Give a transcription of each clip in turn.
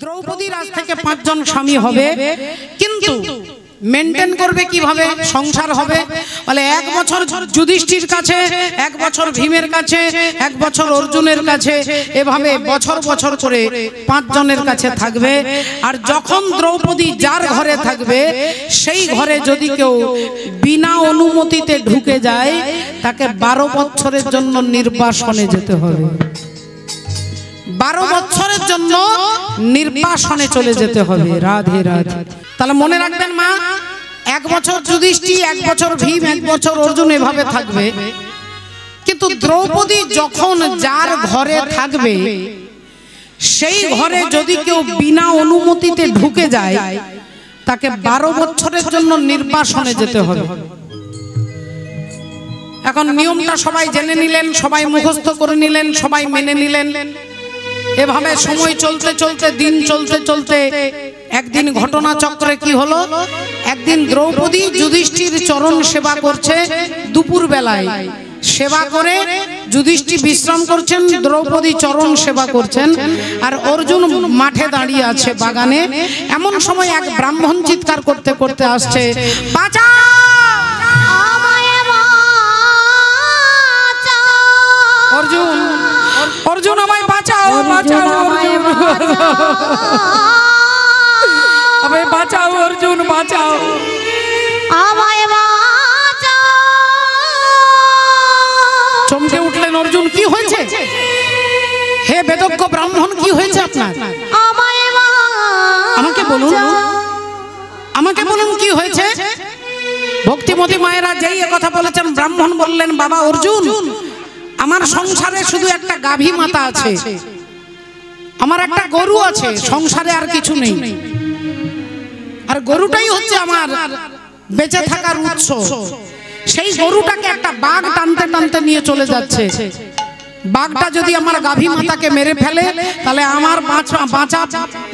দ্রৌপদীর আজ থেকে 5 জন স্বামী হবে, কিন্তু মেনটেন করবে কিভাবে, সংসার হবে বলে 1 বছর যুধিষ্ঠির কাছে, 1 বছর ভীমের কাছে, 1 বছর অর্জুনের কাছে, এভাবে বছর বছর করে 5 জনের কাছে থাকবে। আর যখন দ্রৌপদী যার ঘরে থাকবে সেই ঘরে যদি কেউ বিনা অনুমতিতে ঢুকে যায় তাকে 12 বছরের জন্য নির্বাসনে যেতে হবে। 12 বছরের জন্য নির্বাসনে চলে যেতে হবে। রাধে রাধে। তাহলে মনে রাখবেন মা, 1 বছর যুধিষ্ঠির, 1 বছর ভীম, 1 বছর অর্জুন এভাবে থাকবে। কিন্তু দ্রৌপদী যখন যার ঘরে থাকবে সেই ঘরে যদি কেউ বিনা অনুমতিতে ঢুকে যায় তাকে 12 বছরের জন্য নির্বাসনে যেতে হবে। এখন নিয়মটা সবাই জেনে নিলেন, সবাই মুখস্থ করে নিলেন, সবাই মেনে নিলেন। এভাবে সময় চলতে চলতে, দিন চলতে চলতে একদিন ঘটনা চক্রে কি হলো, একদিন দ্রৌপদী যুধিষ্ঠির চরণ সেবা করছে। দুপুর বেলায় সেবা করে যুধিষ্ঠির বিশ্রাম করছেন, দ্রৌপদী চরণ সেবা করছেন, আর অর্জুন মাঠে দাঁড়িয়ে আছে বাগানে। এমন সময় এক ব্রাহ্মণ চিৎকার করতে করতে আসছে, বাঁচাও অর্জুন, অর্জুন আমায় বাঁচাও, বাঁচাও আমায় বাঁচাও, অর্জুন বাঁচাও আমায় বাঁচাও। চমকে উঠলেন অর্জুন, কি হয়েছে হে বেদজ্ঞ ব্রাহ্মণ, কি হয়েছে আপনার? আমাকে বলুন, আমাকে বলুন কি হয়েছে। ভক্তিমতী মায়েরা যেই কথা বলেছেন, ব্রাহ্মণ বললেন, বাবা অর্জুন, আমার সংসারে শুধু একটা গাভী মাতা আছে, আমার একটা গরু আছে, সংসারে আর কিছু নেই। আর গরুটাই হচ্ছে আমার বেঁচে থাকার উৎস। সেই গরুটাকে একটা বাঘ টানতে টানতে নিয়ে চলে যাচ্ছে। বাঘটা যদি আমার গাভী মাতাকে মেরে ফেলে তাহলে আমার বাঁচা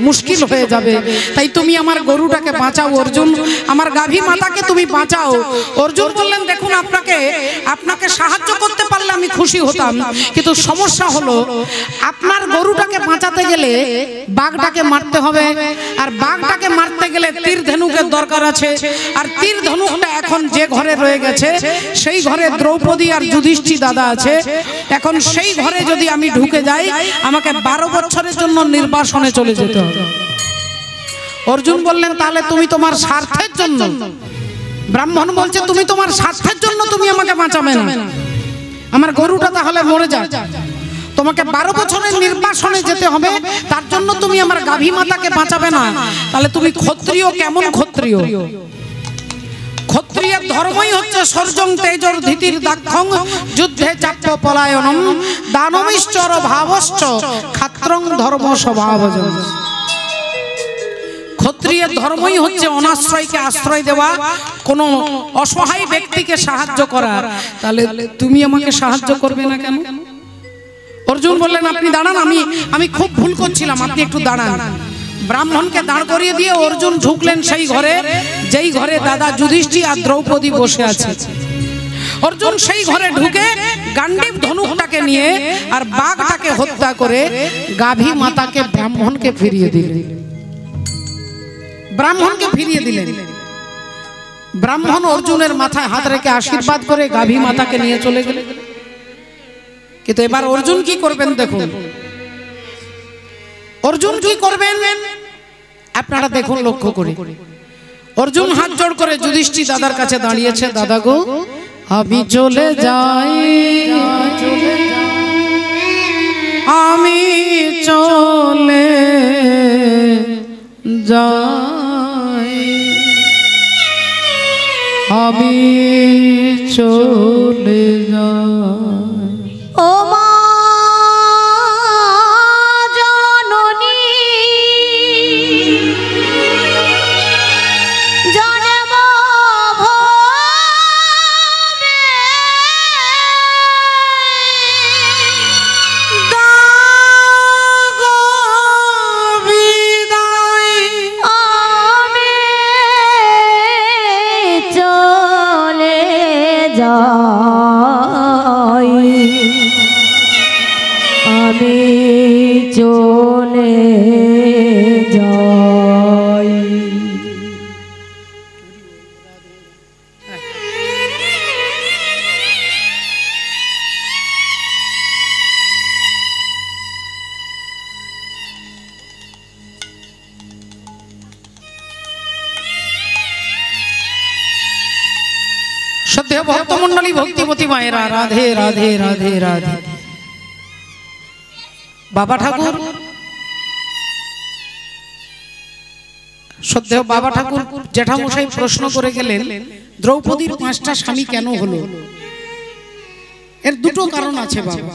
মুশকিল হয়ে যাবে। তাই তুমি আমার গরুটাকে বাঁচাও অর্জুন, আমার গাভী মাতাকে তুমি বাঁচাও। অর্জুন বললেন, দেখুন আপনাকে সাহায্য করতে পারলে আমি খুশি হতাম, কিন্তু সমস্যা হলো আপনার গরুটাকে বাঁচাতে গেলে বাঘটাকে মারতে হবে, আর বাঘটাকে মারতে গেলে তীর ধনুকের দরকার আছে। আর তীর ধনুকটা এখন যে ঘরে রয়ে গেছে সেই ঘরে দ্রৌপদী আর যুধিষ্ঠির দাদা আছে। এখন সেই ঘরে যদি আমি ঢুকে যাই আমাকে 12 বছরের জন্য নির্বাসনে চলে যেতে হবে। অর্জুন বললেন, তাহলে তুমি তোমার স্বার্থের জন্য, ব্রাহ্মণ বলছে তুমি তোমার স্বার্থের জন্য তুমি আমাকে বাঁচাবে না, আমার গরুটা তাহলে মরে যায়, তোমাকে 12 বছরের নির্বাসনে যেতে হবে, তার জন্য তুমি আমার গাভী মাতাকে বাঁচাবে না। তাহলে তুমি ক্ষত্রিয় কেমন ক্ষত্রিয়? ক্ষত্রিয়ের ধর্মই হচ্ছে সর্জং তেজর ধীতির দাক্ষং যুদ্ধে চাপ্য পলায়নম দানবিশ্চর ভাবশ্চ ক্ষাত্রং ধর্ম স্বভাবজং। ক্ষত্রিয়ের ধর্মই হচ্ছে অনাশ্রয়কে আশ্রয় দেওয়া, কোন অসহায় ব্যক্তিকে সাহায্য করা। তাহলে তুমি আমাকে সাহায্য করবে না কেন? অর্জুন বললেন, আপনি দাঁড়ান, আমি খুব ভুল করছিলাম, আপনি একটু দাঁড়ান। ব্রাহ্মণকে দাঁড় করিয়ে দিয়ে অর্জুন ঢুকলেন সেই ঘরে, যেই ঘরে দাদা যুধিষ্ঠির আর দ্রৌপদী বসে আছে। অর্জুন সেই ঘরে ঢুকে গান্ডীব ধনুকটাকে নিয়ে আর বাঘটাকে হত্যা করে গাভী মাতাকে ব্রাহ্মণকে ফিরিয়ে দিলেন। ব্রাহ্মণকে ফিরিয়ে দিলেন। ব্রাহ্মণ অর্জুনের মাথায় হাত রেখে আশীর্বাদ করে গাভী মাতাকে নিয়ে চলে গেলেন। কিন্তু এবার অর্জুন কি করবেন দেখুন, অর্জুন কি করবেন আপনারা দেখুন, লক্ষ্য করে। অর্জুন হাত জোড় করে যুধিষ্ঠির দাদার কাছে দাঁড়িয়েছে, দাদা গো আমি চলে যাই, আমি চলে যাই, আমি চলে যাই। ও মা শ্রদ্ধেয় ভক্তমণ্ডলী, ভক্তিমতী মায়েরা, রাধে রাধে রাধে রাধে। বাবা ঠাকুর, শ্রদ্ধেয় বাবা ঠাকুর জেঠামশাই প্রশ্ন করে গেলেন, দ্রৌপদীর 5টা স্বামী কেন হলো? এর দুটো কারণ আছে বাবা।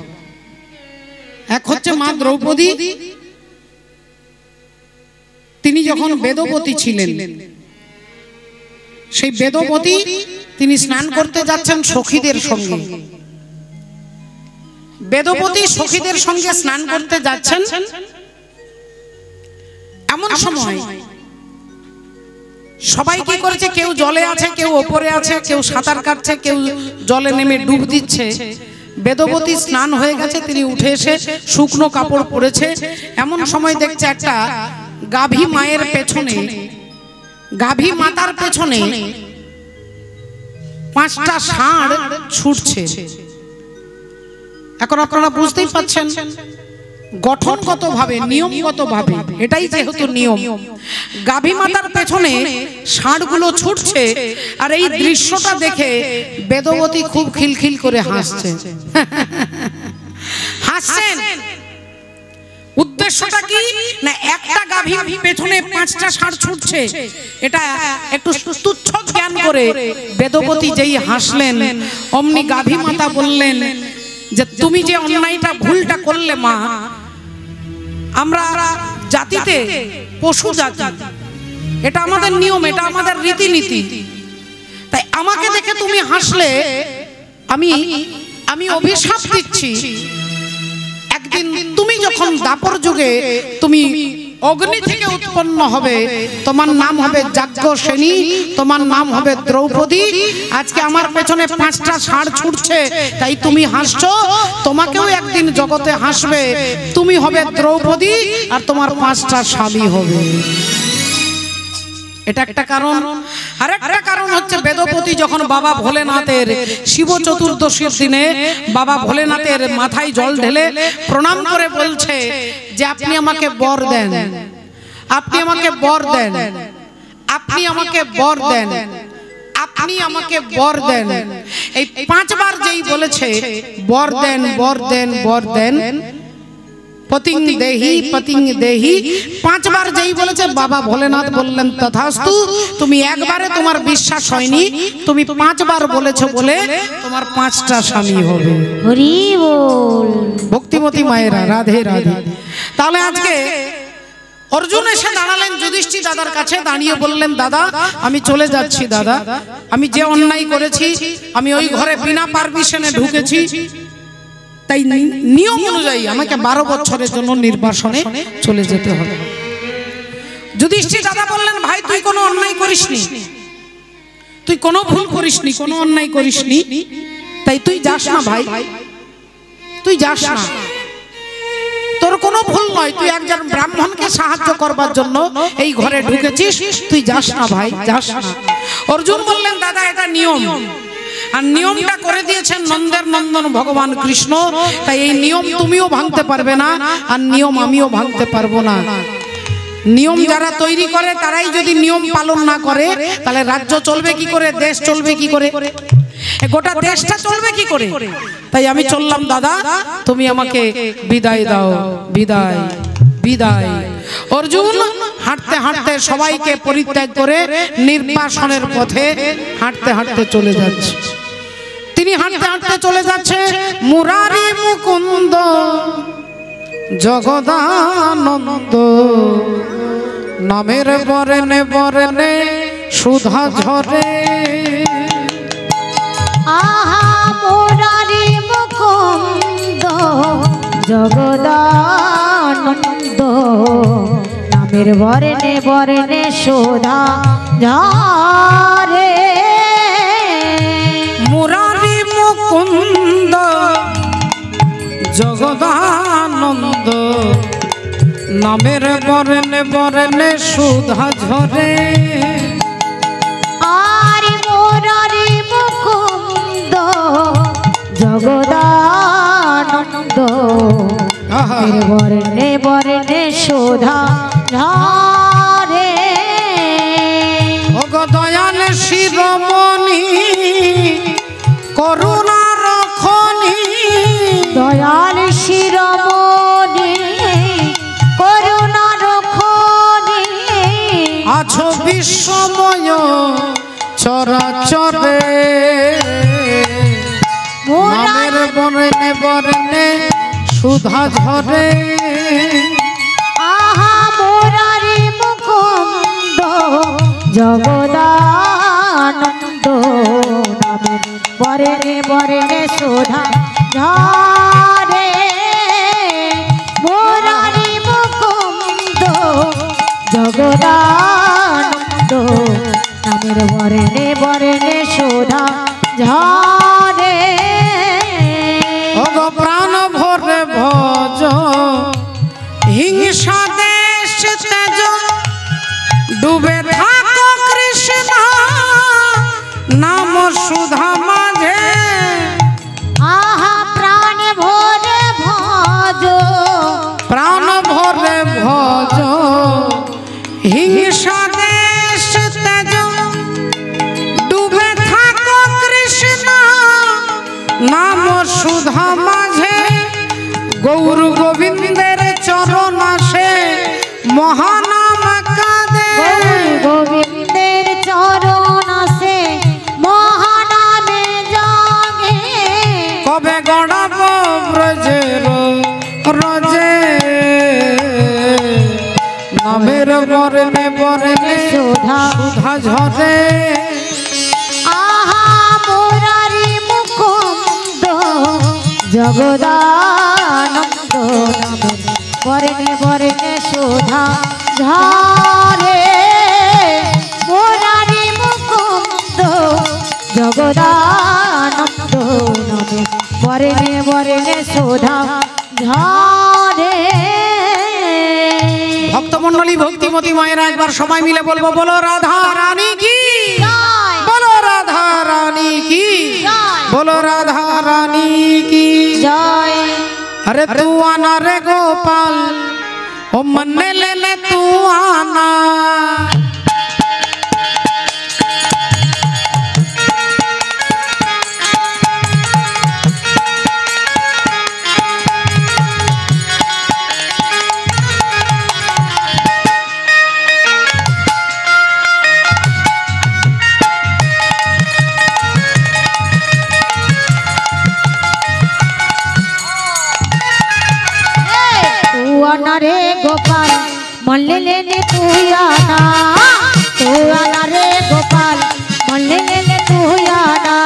এক হচ্ছে মা দ্রৌপদী, তিনি যখন বেদবতী ছিলেন, সেই বেদবতী তিনি স্নান করতে যাচ্ছেন সখীদের সঙ্গে। বেদবতী সখীদের সঙ্গে স্নান করতে যাচ্ছেন, এমন সময় সবাই কি করেছে, কেউ জলে আছে, কেউ ওপরে আছে, কেউ সাঁতার কাটছে, কেউ জলে নেমে ডুব দিচ্ছে। বেদবতী স্নান হয়ে গেছে, তিনি উঠে এসে শুকনো কাপড় পরেছে। এমন সময় দেখছে একটা গাভী মায়ের পেছনে, গাভী মাতার পেছনে 5টা ষাঁড় ছুটছে। এখন আপনারা বুঝতেই পাচ্ছেন গঠনগত ভাবে, নিয়মগত ভাবে, এটাই যেহেতু নিয়ম, গাভী মাতার পেছনে ষাঁড়গুলো ছুটছে। আর এই দৃশ্যটা দেখে বেদবতী খুব খিলখিল করে হাসছে। হাসছেন উদ্দেশ্যটা কি না, একটা গাভী পেছনে 5টা ষাঁড় ছুটছে, এটা একটু তুচ্ছ জ্ঞান করে বেদবতী যেই হাসলেন, অমনি গাভী মাতা বললেন যে তুমি যে অন্যায়টা ভুলটা করলে মা, আমরা জাতিতে পশু জাতি, এটা আমাদের নিয়ম, এটা আমাদের রীতিনীতি, তাই আমাকে দেখে তুমি হাসলে আমি অভিশাপ দিচ্ছি, একদিন তুমি যখন দাপর যুগে তুমি অগ্নি থেকে উৎপন্ন হবে, তোমার নাম হবে যাজ্ঞসেনী, তোমার নাম হবে দ্রৌপদী। আজকে আমার পেছনে 5টা ষাঁড় ছুটছে, তাই তুমি হাসছো, তোমাকেও একদিন জগতে হাসবে, তুমি হবে দ্রৌপদী আর তোমার 5টা স্বামী হবে। এটা একটা কারণ। আর একটা কারণ হচ্ছে বেদপতি যখন বাবা ভোলেনাথের শিব চতুর্দশীর দিনে বাবা ভোলেনাথের মাথায় জল ঢেলে প্রণাম করে বলছে যে আপনি আমাকে বর দেন, আপনি আমাকে বর দেন, আপনি আমাকে বর দেন, আপনি আমাকে বর দেন। এই 5 বার যেই বলেছে বর দেন, বর দেন, বর দেন, পতিং দেহি, পতিং দেহি, 5 বার যেই বলেছে বাবা ভোলেনাথ বললেন তথাস্তু। তুমি একবারে তোমার বিশ্বাস হয়নি, তুমি 5 বার বলেছো বলে তোমার 5টা স্বামী হবে। হরি বল। ভক্তিমতী মায়েরা, রাধে রাধে। তাহলে আজকে অর্জুন এসে দাঁড়ালেন যুধিষ্ঠির দাদার কাছে, দাঁড়িয়ে বললেন দাদা আমি চলে যাচ্ছি, দাদা আমি যে অন্যায় করেছি, আমি ওই ঘরে বিনা পারমিশনে ঢুকেছি, তাই নিয়ম অনুযায়ী আমাকে 12 বছরের জন্য নির্বাসনে চলে যেতে হবে। যুধিষ্ঠির দাদা বললেন ভাই তুই কোনো অন্যায় করিসনি, তুই কোনো ভুল করিসনি, কোনো অন্যায় করিসনি, তাই তুই যাস না ভাই, তুই যাস না, তোর কোনো ভুল নয়, তুই একজন ব্রাহ্মণকে সাহায্য করবার জন্য এই ঘরে ঢুকেছিস, তুই যাস না ভাই, যাস না। অর্জুন বললেন দাদা এটা নিয়ম, আর নিয়মটা করে দিয়েছেন নন্দের নন্দন ভগবান কৃষ্ণ, তাই এই নিয়ম তুমিও ভাঙতে পারবে না, আর নিয়ম আমিও ভাঙতে পারবো না। নিয়ম যারা তৈরি করে তারাই যদি নিয়ম পালন না করে তাহলে রাজ্য চলবে কি করে, দেশ চলবে কি করে, গোটা দেশটা চলবে কি করে? তাই আমি চললাম দাদা, তুমি আমাকে বিদায় দাও, বিদায় বিদায়। অর্জুন হাঁটতে হাঁটতে সবাইকে পরিত্যাগ করে নির্বাসনের পথে হাঁটতে হাঁটতে চলে যাচ্ছে। তিনি হাঁটতে হাঁটতে চলে যাচ্ছে, মুরারি মুকুন্দ জগদানন্দ নামের বরণে বরণে সুধা ঝরে। আহা মুরারি মুকুন্দ জগদানন্দ নামের বরণে বরণে সুধা ঝরে। মুরারি মুকুন্দ জগদানন্দ নামের বরণে বরণে সুধা ঝরে। আর মুরারি মুকুন্দ জগদানন্দ নামের বরণে বরণে সুধা ঝরে। ও গো দয়াল শিরোমণি করুণার খনি দয়াল শিরোমণি করুণার খনি আছো বিশ্বময় চরাচরে নামের বর্ণে বর্ণে সুধা ঝরে আহা মুরারি মুকুন্দ জগদানন্দ নামের বর্ণে বর্ণে সুধা ঝরে মুরারি মুকুন্দ জগদানন্দ নামের বর্ণে বর্ণে সুধা ঝরে ওগো প্রাণ ভরে ভজ হিংসা দেশ তেজ ডুবে থাকো কৃষ্ণ নাম সুধা মাঝে আহা প্রাণ ভরে ভজ প্রাণ ভরে ভজ হিংসা দেশ তেজ ডুবে থাকো কৃষ্ণ নাম সুধা মাঝে গৌর গোবিন্দের চরণ আসে মহানাম কাঁদে গোবিন্দের চরণ আসে মহানামে জাগে কবে গড়াব ব্রজের রজে নামের বর্ণে বর্ণে সুধা সুধা ঝরে আহা মুরারি মুকুন্দ জগদানন্দ নামের বর্ণে বর্ণে সুধা ঝরে মুরারি মুকুন্দ জগদানন্দ নামের বর্ণে বর্ণে সুধা ঝরে ভক্তমণ্ডলী ভক্তিমতী মায়েরা একবার সবাই মিলে বলবো বলো রাধা রানী কি জয়। বলো রাধা রানী কি জয়। বলো রাধা রানী কি জয় अरे तू आना रे गोपाल ओ मन ले ले तू आना आना रे गोपाल मन ले ले तू आना तू आना रे गोपाल मन ले ले तू आना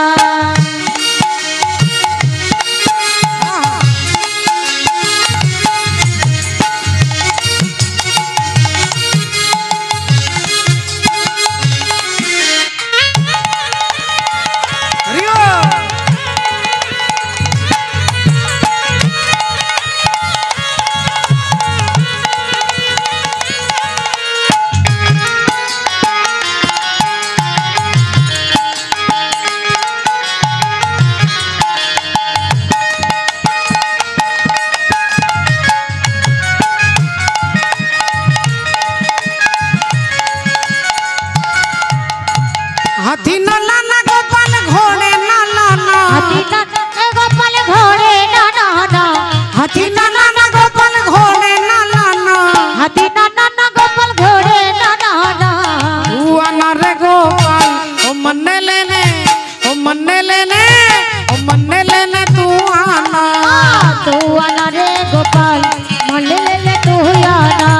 हाथी ना लाना गोपाल घोड़े ना लाना हाथी ना गोपाल घोड़े ना ना हाथी ना लाना गोपाल घोड़े ना लाना हाथी ना गोपाल घोड़े ना ना तू आना रे गोपाल ओ मन लेने ओ मन लेने ओ मन लेने तू आना तू आना रे गोपाल मन ले ले तू आना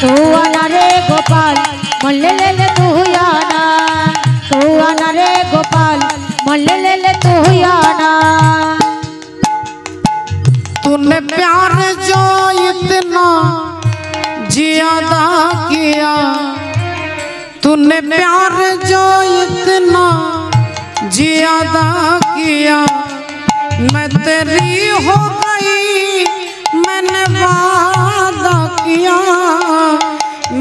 तू आना रे गोपाल मन ले ले तू आना तू आना रे गोपाल मन ले ले तू आना तूने प्यार जो इतना ज्यादा किया तूने प्यार जो इतना ज्यादा किया मैं तेरी हो गई मैंने वादा किया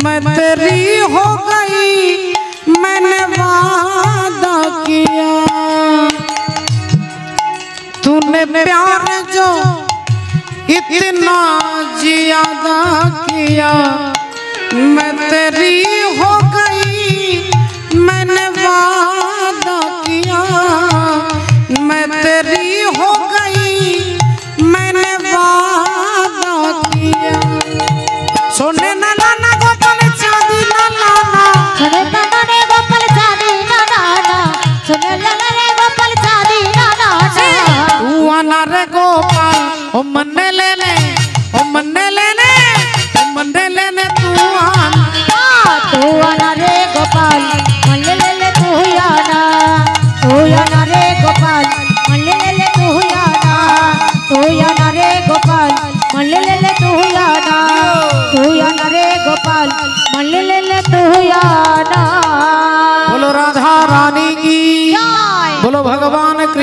मैं तेरी हो गई मैंने वादा किया तूने प्यार जो इतना ज्यादा किया मैं तेरी हो गई मैंने वादा किया मैं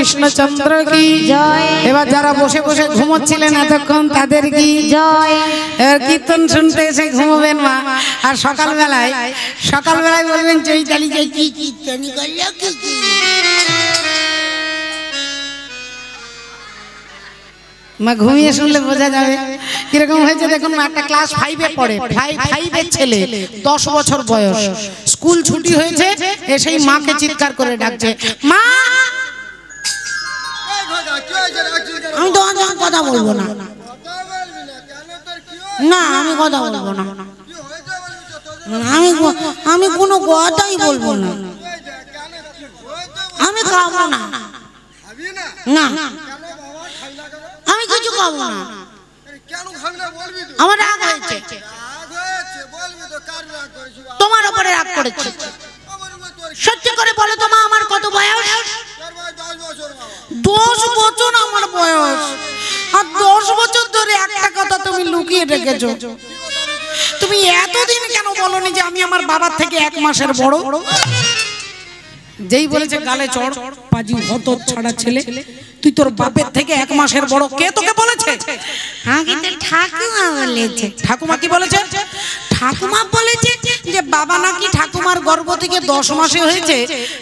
কৃষ্ণচন্দ্র কি জয়। এবার যারা বসে বসে ঘুমোচ্ছিলেন এতক্ষণ তাদের কি জয়। এবার কীর্তন শুনতে এসে ঘুমোবেন মা। আর সকালবেলায় বলবেন চৈতালি যে কি কীর্তনি করলো কি মা ঘুমিয়ে শুনলে বোঝা যাবে কিরকম হয়েছে। দেখুন একটা ক্লাস 5-এ পড়ে, 5-এর ছেলে, 10 বছর বয়স, স্কুল ছুটি হয়েছে, এসেই মাকে চিৎকার করে ডাকছে, মা। আমি তো কথা বলবো না, না আমি কথা বলবো না, আমি কোনো কথাই বলবো না, আমি খাবো না, না আমি কিছু খাবো না, আমার রাগ হয়েছে, তোমার উপরে রাগ করেছে। সত্যি করে বলো তো মা, আমার কত বয়স? 10 বছর আমার বয়স। আর 10 বছর ধরে একটা কথা তুমি লুকিয়ে রেখেছো। তুমি এতদিন কেন বলনি যে আমি আমার বাবার থেকে 1 মাসের বড়? যেই বলেছে গালে চড়, পাজি হত ছাড়া ছেলে, তুই তোর বাপের থেকে 1 মাসের বড়। কে তোকে বলেছে? ঠাকুমা বলেছে। ঠাকুমা কি বলেছে? ঠাকুমা বলেছে যে বাবা নাকি ঠাকুমার গর্ভ থেকে 10 মাসে হয়েছে,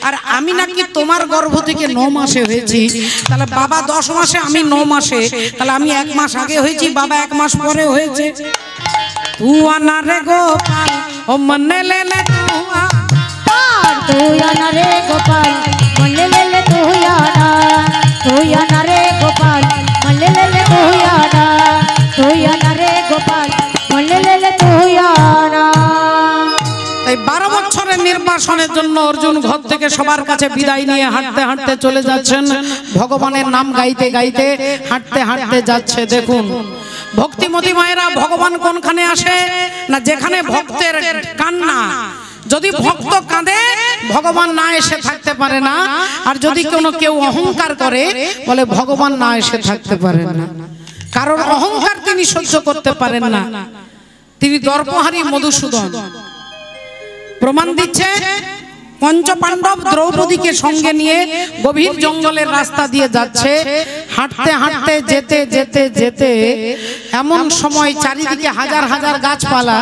আর আমি নাকি তোমার গর্ভ থেকে 9 মাসে হয়েছি। তাহলে বাবা 10 মাসে, আমি 9 মাসে, তাহলে আমি 1 মাস আগে হয়েছি, বাবা 1 মাস পরে হয়েছে। তুই আনা রে গোপাল ও মনে লেলে তুই আনা রে গোপাল মনে লেলে তুই আনা, তুই আনা রে গোপাল মনে লেলে তুই আনা, তুই আনা রে গোপাল মনে লেলে তুই আনা। তাই 12 বছরের নির্বাসনের জন্য অর্জুন ঘর থেকে সবার কাছে বিদায় নিয়ে হাঁটতে হাঁটতে চলে যাচ্ছেন। ভগবানের নাম গাইতে গাইতে হাঁটতে হাঁটতে যাচ্ছে। দেখুন ভক্তিমতী মায়েরা, ভগবান কোনখানে আসে না যেখানে ভক্তের কান্না। যদি ভক্ত কাঁদে ভগবান না এসে থাকতে পারে না। আর যদি কেউ অহংকার করে বলে ভগবান না এসে থাকতে পারেন না। কারণ অহংকার তিনি সহ্য করতে পারেন না। তিনি দর্পহারী মধুসূদন। প্রমাণ দিচ্ছে পঞ্চপাণ্ডব দ্রৌপদীকে সঙ্গে নিয়ে গভীর জঙ্গলের রাস্তা দিয়ে যাচ্ছে। হাঁটতে হাঁটতে যেতে যেতে যেতে এমন সময় চারিদিকে হাজার হাজার গাছপালা।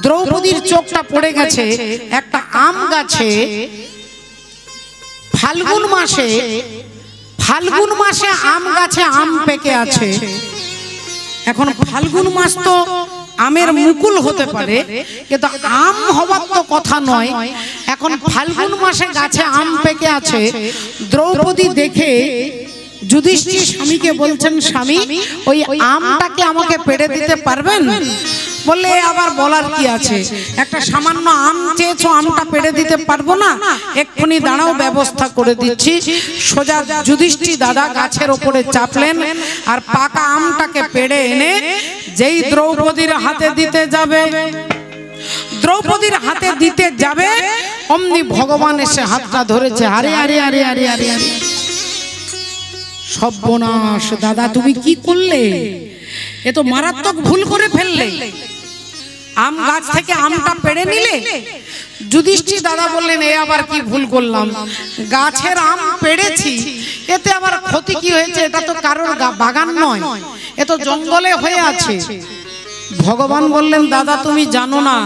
দ্রৌপদীর চোখটা পড়ে গেছে একটা আম গাছে। ফাল্গুন মাসে আম গাছে আম পেকে আছে। এখন ফাল্গুন মাস তো আমের মুকুল হতে পারে, কিন্তু আম হবার তো কথা নয়। এখন ফাল্গুন মাসে গাছে আম পেকে আছে। দ্রৌপদী দেখে যুধিষ্ঠির স্বামীকে বলছেন, স্বামী ওই আমটাকে আমাকে পেড়ে দিতে পারবেন? বললে আবার বলার কি আছে, একটা সামান্য আম চেয়েছো, আমটা পেড়ে দিতে পারবো না? এক্ষুনি দাঁড়াও, ব্যবস্থা করে দিচ্ছি। সোজা যুধিষ্ঠির দাদা গাছের ওপরে চাপলেন আর পাকা আমটাকে পেড়ে এনে যেই দ্রৌপদীর হাতে দিতে যাবে অমনি ভগবান এসে হাতটা ধরেছে। আরে আরে আরে আরে আরে আরে সর্বনাশ, দাদা তুমি কি করলে? এ তো মারাত্মক ভুল করে ফেললে। আম গাছ থেকে আমটা পেড়ে নিলে। যুধিষ্ঠির দাদা বললেন, এ আবার কি ভুল করলাম? গাছের আম পেড়েছি, এতে আবার ক্ষতি কি হয়েছে? এটা তো কারোর বাগান নয়, এ তো জঙ্গলে হয়ে আছে। ভগবান বললেন, দাদা তুমি জানো না,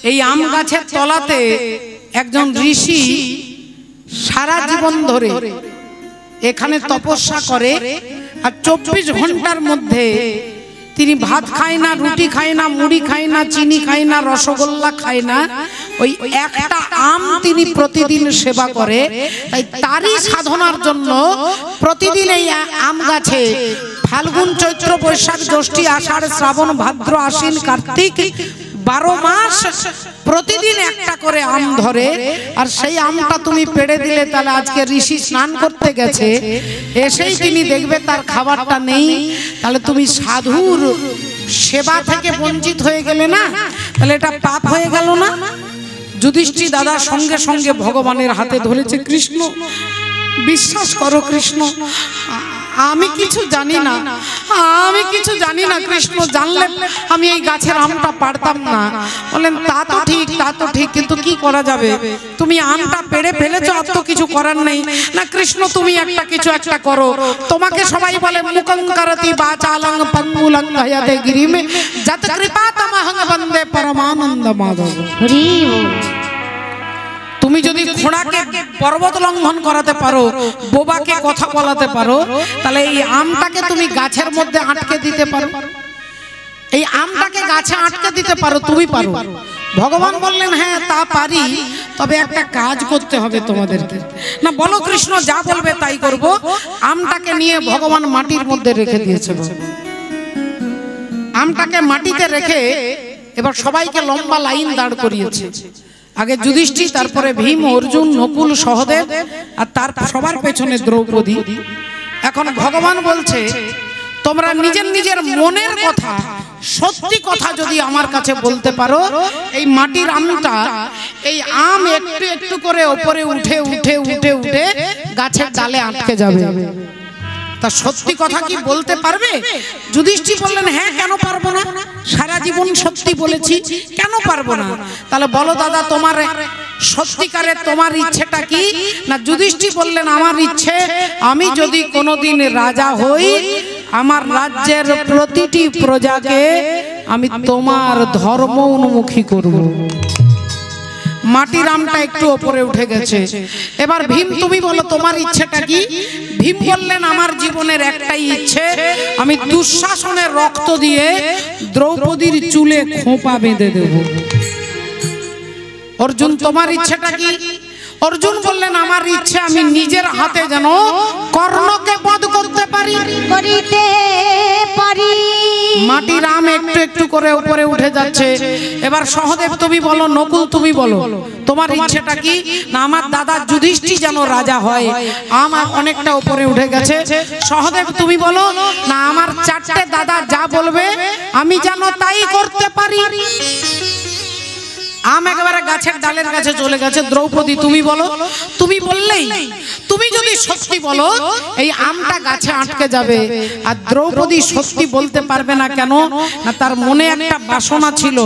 এই আম গাছের তলাতে একজন ঋষি সারা জীবন ধরে এখানে তপস্যা করে। আর 24 ঘন্টার মধ্যে তিনি ভাত খায় না, রুটি খায় না, মুড়ি খায় না, চিনি খায় না, রসগোল্লা খায় না। ওই একটা আম তিনি প্রতিদিন সেবা করে। তাই তারই সাধনার জন্য প্রতিদিন এই আম গাছে ফাল্গুন চৈত্র বৈশাখ জ্যৈষ্ঠ আষাঢ় শ্রাবণ ভাদ্র আশ্বিন কার্তিক 12 মাস প্রতিদিন একটা করে আম ধরে। আর সেই আমটা তুমি পেড়ে দিলে, তাহলে আজকে ঋষি স্নান করতে গেছে, এসেই তিনি দেখবে তার খাবারটা নেই, তাহলে তুমি সাধুর সেবা থেকে বঞ্চিত হয়ে গেলে না? তাহলে এটা পাপ হয়ে গেল না? যুধিষ্ঠির দাদা সঙ্গে সঙ্গে ভগবানের হাতে ধরেছে। কৃষ্ণ, বিশ্বাস করো কৃষ্ণ, আমি কিছু জানি না, আমি কিছু জানি না কৃষ্ণ, জানলে আমি এই গাছের আমটা পারতাম না। বলেন তা তো ঠিক, তা তো ঠিক, কিন্তু কি করা যাবে, তুমি আমটা পেড়ে ফেলেছো, আর তো কিছু করার নেই। না কৃষ্ণ তুমি একটা কিছু একটা করো, তোমাকে সবাই বলে মুকঙ্করতি বাচালং পঙ্গুলং হয়তে গিরিমে যত কৃপা তমহং বন্দে পরমানন্দ মাধব। হরি বল। তুমি যদি ঘোড়াকে পর্বত লঙ্ঘন করাতে পারো, বোবাকে কথা বলাতে পারো, তাহলে এই আমটাকে তুমি গাছের মধ্যে আটকে দিতে পারো, এই আমটাকে গাছে আটকে দিতে পারো, তুমি পারো। ভগবান বললেন হ্যাঁ তা পারি, তবে একটা কাজ করতে হবে তোমাদেরকে। না বলো কৃষ্ণ, যা বলবে তাই করব। আমটাকে নিয়ে ভগবান মাটির মধ্যে রেখে দিয়েছে। আমটাকে মাটিতে রেখে এবার সবাইকে লম্বা লাইন দাঁড় করিয়েছে। আগে যুধিষ্ঠির, তারপরে ভীম, অর্জুন, নকুল, সহদেব, আর তার সবার পেছনে দ্রৌপদী। এখন ভগবান বলছে তোমরা নিজের নিজের মনের কথা, সত্যি কথা যদি আমার কাছে বলতে পারো, এই মাটির আমটা, এই আম একটু একটু করে উপরে উঠে উঠে উঠে উঠে গাছের ডালে আটকে যাবে। তা সত্যি কথা কি বলতে পারবে? যুধিষ্ঠির বললেন হ্যাঁ, কেন পারবো না, সারা জীবন সত্যি বলেছি, কেন পারবো না। তাহলে বলো দাদা তোমার সত্যিকারের তোমার ইচ্ছেটা কি? না যুধিষ্ঠির বললেন আমার ইচ্ছে, আমি যদি কোনোদিন রাজা হই, আমার রাজ্যের প্রতিটি প্রজাকে আমি তোমার ধর্ম উন্মুখী করব। মাটির আমটা একটু উপরে উঠে গেছে। এবার ভীম তুমি বলো তোমার ইচ্ছেটা কি? ভীম বললেন আমার জীবনের একটাই ইচ্ছে, আমি দুঃশাসনের রক্ত দিয়ে দ্রৌপদীর চুলে খোঁপা বেঁধে দেব। অর্জুন তোমার ইচ্ছেটা কি? অর্জুন বললেন আমার ইচ্ছে আমি নিজের হাতে যেন কর্ণকে বধ করতে পারি। করিতে পারি। মাটির আম একটু একটু করে উপরে উঠে যাচ্ছে। এবার সহদেব তুমি বলো, নকুল তুমি বলো তোমার ইচ্ছেটা কি? না আমার দাদা যুধিষ্ঠির যেন রাজা হয়। আম অনেকটা উপরে উঠে গেছে। সহদেব তুমি বলো, না আমার চারটে দাদা যা বলবে আমি যেন তাই করতে পারি। আম একেবারে গাছের ডালের কাছে চলে গেছে। দ্রৌপদী তুমি বলো। তুমি বললেই, তুমি যদি সত্যি বলো এই আমটা গাছে আটকে যাবে। আর দ্রৌপদী সত্যি বলতে পারবে না কেন? না তার মনে একটা বাসনা ছিল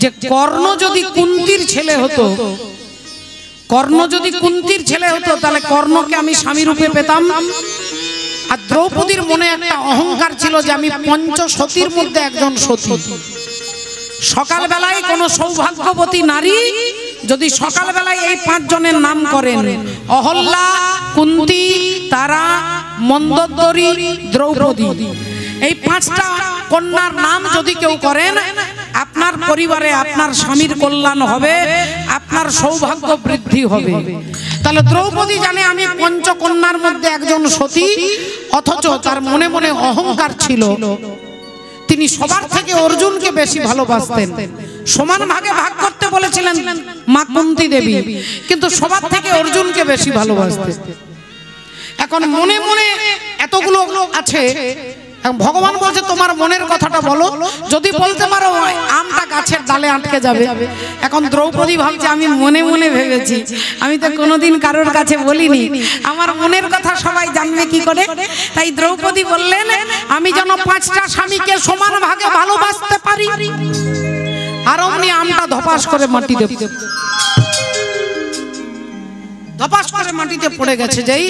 যে কর্ণ যদি কুন্তির ছেলে হতো, কর্ণ যদি কুন্তির ছেলে হতো তাহলে কর্ণকে আমি স্বামী রূপে পেতাম। আর দ্রৌপদীর মনে একটা অহংকার ছিল যে আমি পঞ্চসতীর মধ্যে একজন সতী। সকালবেলায় কোন সৌভাগ্যবতী নারী যদি সকালবেলায় এই 5 জনের নাম করেন, অহল্যা, কুন্তী, তারা, মন্দোদরী, দ্রৌপদী, এই 5টা কন্যার নাম যদি কেউ করেন, আপনার পরিবারে আপনার স্বামীর কল্যাণ হবে, আপনার সৌভাগ্য বৃদ্ধি হবে। তাহলে দ্রৌপদী জানে আমি পঞ্চকন্যার মধ্যে একজন সতী, অথচ তার মনে মনে অহংকার ছিল। তিনি সবার থেকে অর্জুনকে বেশি ভালোবাসতেন। সমান ভাগে ভাগ করতে বলেছিলেন মা কুন্তী দেবী, কিন্তু সবার থেকে অর্জুনকে বেশি ভালোবাসতেন। এখন মনে মনে এতগুলো আছে, ভগবান বলছে তোমার মনের কথাটা বলো, যদি বলতে পারো আমটা গাছের ডালে আটকে যাবে। এখন দ্রৌপদী ভাবছে আমি মনে মনে ভেবেছি, আমি তো কোনোদিন কারোর কাছে বলিনি, আমার মনের কথা সবাই জানবে কি করে। তাই দ্রৌপদী বললেন আমি যেন 5টা স্বামীকে সমান ভাগে ভালোবাসতে পারি। আর অমনি আমটা ধপাস করে মাটিতে, ধপাস করে মাটিতে পড়ে গেছে। যেই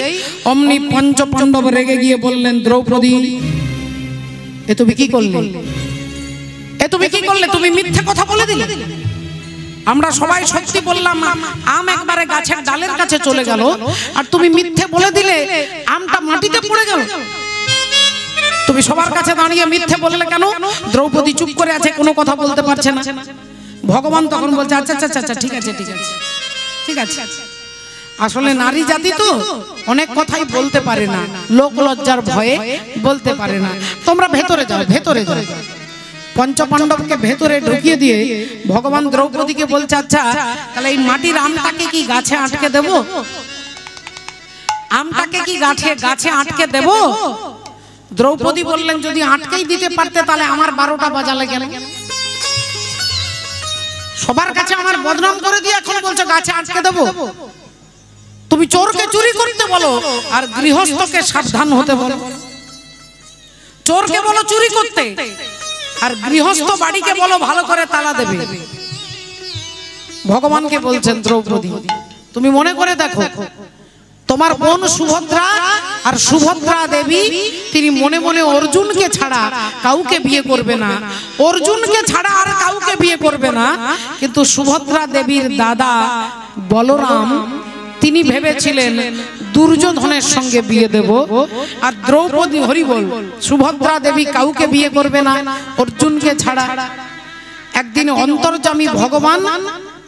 অমনি পঞ্চপাণ্ডব রেগে গিয়ে বললেন দ্রৌপদী এ তুমি কি করলে, এ তুমি কি করলে, তুমি মিথ্যে কথা বলে দিলে। আমরা সবাই সত্যি বললাম, আম একবারে গাছের ডালের কাছে চলে গেল, আর তুমি মিথ্যে বলে দিলে আমটা মাটিতে পড়ে গেল। তুমি সবার কাছে দাঁড়িয়ে মিথ্যে বললে কেন? দ্রৌপদী চুপ করে আছে, কোনো কথা বলতে পারছে না। ভগবান তখন বলছে আচ্ছা আচ্ছা আচ্ছা ঠিক আছে ঠিক আছে ঠিক আছে, আসলে নারী জাতি তো অনেক কথাই বলতে পারে না, লোক লজ্জার ভয়ে বলতে পারে না। তোমরা ভেতরে যাও, ভেতরে যাও। পঞ্চপাণ্ডবকে ভেতরে ঢুকিয়ে দিয়ে ভগবান দ্রৌপদীকে বলছে আচ্ছা তাহলে এই মাটির আমটাকে কি গাছে আটকে দেব? আমটাকে কি গাছে আটকে দেব? দ্রৌপদী বললেন যদি আটকেই দিতে পারতে তাহলে আমার 12টা বাজালে কেন? সবার কাছে আমার বদনাম করে দিয়ে এখন বলছো গাছে আটকে দেব? তুমি চোরকে চুরি করতে বলো আর গৃহস্থকে সাবধান হতে বলো। চোরকে বলো চুরি করতে, আর গৃহস্থ বাড়িকে বলো ভালো করে তালা দেবে। ভগবানকে বলছেন দ্রৌপদী, তুমি মনে করে দেখো, তোমার বোন সুভদ্রা আর সুভদ্রা দেবী তিনি মনে মনে অর্জুনকে ছাড়া কাউকে বিয়ে করবে না, অর্জুনকে ছাড়া আর কাউকে বিয়ে করবে না। কিন্তু সুভদ্রা দেবীর দাদা বলরাম তিনি ভেবেছিলেন দুর্যোধনের সঙ্গে বিয়ে দেব, আর দ্রৌপদী হরিবল সুভদ্রা দেবী কাউকে বিয়ে করবে না অর্জুনকে ছাড়া। একদিন অন্তর্যামী ভগবান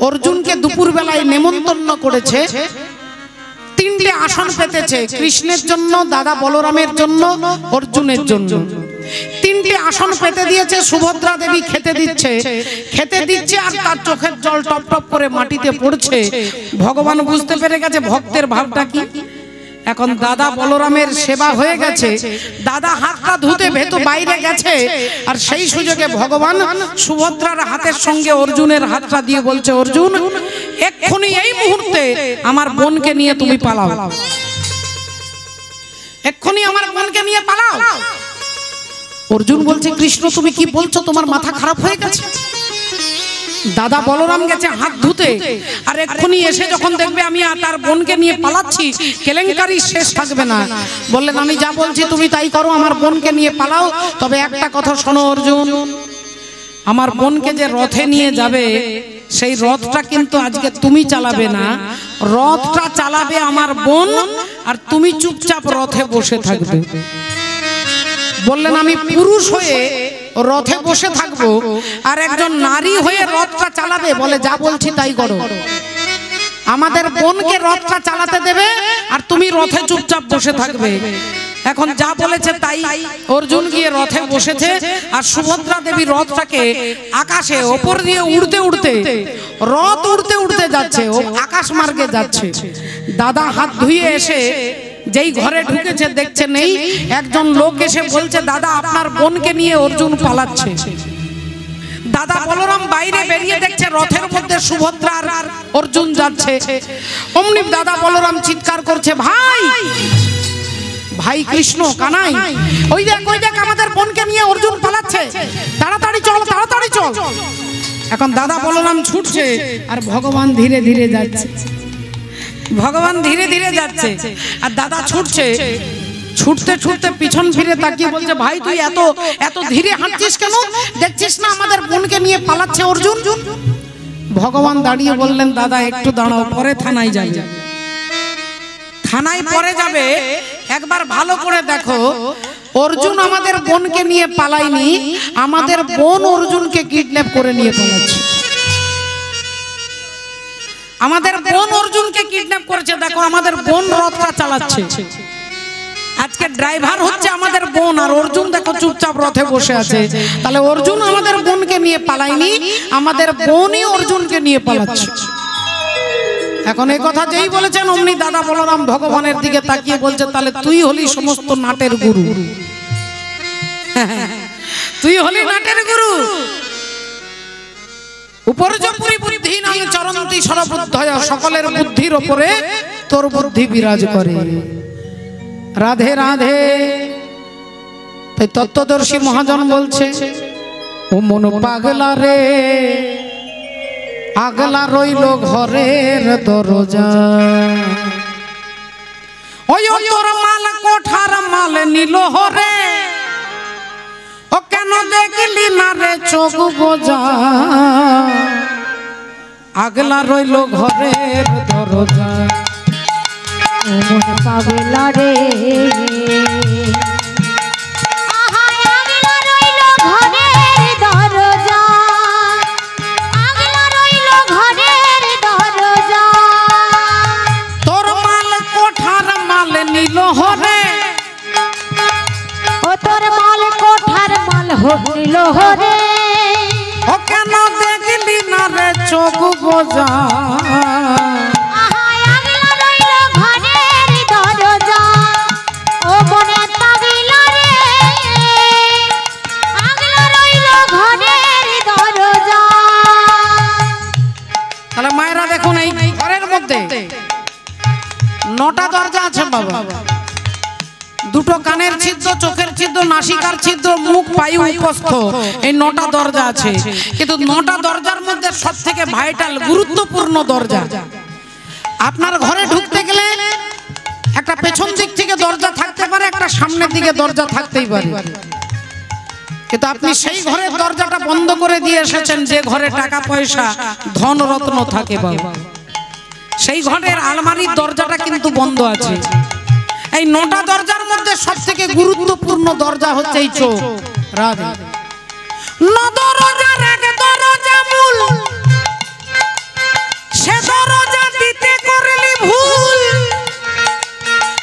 অর্জুনকে দুপুর বেলায় নেমন্তন্ন করেছে, তিনটে আসন পেতেছে, কৃষ্ণের জন্য, দাদা বলরামের জন্য, অর্জুনের জন্য। তিনটে আসন পেতে দিয়েছে, সুভদ্রা দেবী খেতে দিচ্ছে আর তার চোখের জল টপ টপ করে মাটিতে পড়ছে। ভগবান বুঝতে পেরে গেছে ভক্তের ভাবটা কি। এখন দাদা বলরামের সেবা হয়ে গেছে, দাদা হাতটা ধুতে ভেতর বাইরে গেছে, আর সেই সুযোগে ভগবান সুভদ্রার হাতের সঙ্গে অর্জুনের হাতটা দিয়ে বলছে, অর্জুন এক্ষুনি এই মুহূর্তে আমার বোনকে নিয়ে তুমি পালাও, এক্ষুনি আমার বোনকে নিয়ে পালাও। অর্জুন বলছে, কৃষ্ণ তুমি কি বলছো, তোমার মাথা খারাপ হয়ে গেছে? দাদা বলরাম গেছে হাত ধুতে, আর এক্ষুনি এসে যখন দেখবে আমি তার বোনকে নিয়ে পালাচ্ছি, কেলেঙ্কারি শেষ থাকবে না। বললেন, আমি যা বলছি তুমি তাই করো, আমার বোনকে নিয়ে পালাও। তবে একটা কথা শোনো অর্জুন, আমার বোনকে যে রথে নিয়ে যাবে সেই রথটা কিন্তু আজকে তুমি চালাবে না, রথটা চালাবে আমার বোন, আর তুমি চুপচাপ রথে বসে থাকবে। বললেন, আমি পুরুষ হয়ে রথে বসে থাকবো আর একজন নারী হয়ে রথটা চালাবে? বলে, যা বলছি তাই করো, আমাদের বোনকে রথটা চালাতে দেবে আর তুমি রথে চুপচাপ বসে থাকবে। এখন যা বলেছে তাই অর্জুন গিয়ে রথে বসেছে, আর সুভদ্রা দেবী রথটাকে আকাশে ওপর দিয়ে উড়তে উড়তে, রথ উড়তে উড়তে যাচ্ছে, ও আকাশ মার্গে যাচ্ছে। দাদা হাত ধুয়ে এসে যেই ঘরে ঢুকেছে দেখছে নেই, একজন লোক এসে বলছে, দাদা আপনার বোনকে নিয়ে অর্জুন পালাচ্ছে। দাদা বলরাম বাইরে বেরিয়ে দেখছে রথের মধ্যে সুভদ্রা আর অর্জুন যাচ্ছে। অমনি দাদা বলরাম চিৎকার করছে, ভাই ভাই কৃষ্ণ, কানাই, ওই দেখ আমাদের বোনকে নিয়ে অর্জুন পালাচ্ছে, তাড়াতাড়ি চল, তাড়াতাড়ি চল। এখন দাদা বলরাম ছুটছে আর ভগবান ধীরে ধীরে যাচ্ছে, ভগবান ধীরে ধীরে যাচ্ছে, আর দাদা ছুটছে। ছুটতে ছুটতে পিছন ফিরে তাকিয়ে বলছে, ভাই তুই এত এত ধীরে হাঁটছিস কেন? দেখছিস না আমাদের বোনকে নিয়ে পালাচ্ছে অর্জুন? ভগবান দাঁড়িয়ে বললেন, দাদা একটু দাঁড়াও, পরে থানায় যাই। থানায় পরে যাবে, একবার ভালো করে দেখো, অর্জুন আমাদের বোনকে নিয়ে পালায়নি, আমাদের বোন অর্জুনকে কিডন্যাপ করে নিয়ে পালাচ্ছে। আমাদের বোন অর্জুনকে কিডন্যাপ করেছে। দেখো আমাদের বোন রথটা চালাচ্ছে, আজকে ড্রাইভার হচ্ছে আমাদের বোন, আর অর্জুন দেখো চুপচাপ রথে বসে আছে। তাহলে অর্জুন আমাদের বোনকে নিয়ে পালায়নি, আমাদের বোনই অর্জুনকে নিয়ে পালাচ্ছে। এখন এই কথা যেই বলেছেন অমনি দাদা বলরাম ভগবানের দিকে তাকিয়ে বলছে, তাহলে তুই হলি সমস্ত নাটের গুরু, তুই হলি নাটের গুরু। উপর্যপুরি বুদ্ধি নাম চরন্তি সর্ববুদ্ধয়, সকলের বুদ্ধির উপরে তোর বুদ্ধি বিরাজ করে। রাধে রাধে। তাই তত্ত্বদর্শী মহাজন বলছে, ও মন পাগলা রে, আগলা রইল ঘরের দরজা, ওই তোর মাল কোঠার মাল নিল হরে, ও কেন দেখলি না রে চোখ বোঝা, আগলা রইল ঘরের দরজা, ও মন পাগলা রে, ও কেন দেখলি না রে চোখ বোঝা, তাহলে মায়েরা দেখুন এই ঘরের মধ্যে 9টা দরজা আছে বাবা, দুটো কানের ছিদ্র, চোখের ছিদ্র, নাসিকার ছিদ্র, মুখ, পায়ু, উপস্থ, এই 9টা দরজা আছে। কিন্তু 9টা দরজার মধ্যে সবথেকে ভাইটাল গুরুত্বপূর্ণ দরজা, আপনার ঘরে ঢুকতে গেলে একটা পেছন দিক থেকে দরজা থাকতে পারে, একটা সামনের দিকে দরজা থাকতেই পারে। কিন্তু আপনি সেই ঘরের দরজাটা বন্ধ করে দিয়ে এসেছেন যে ঘরে টাকা পয়সা ধন রত্ন থাকে, বাবা সেই ঘরের আলমারির দরজাটা কিন্তু বন্ধ আছে। এই 9টা দরজার মধ্যে সবথেকে গুরুত্বপূর্ণ দরজা হচ্ছে এই চোখ। রাধে দরজার এক দরজা মূল, সে দরজা দিতে করলি ভুল,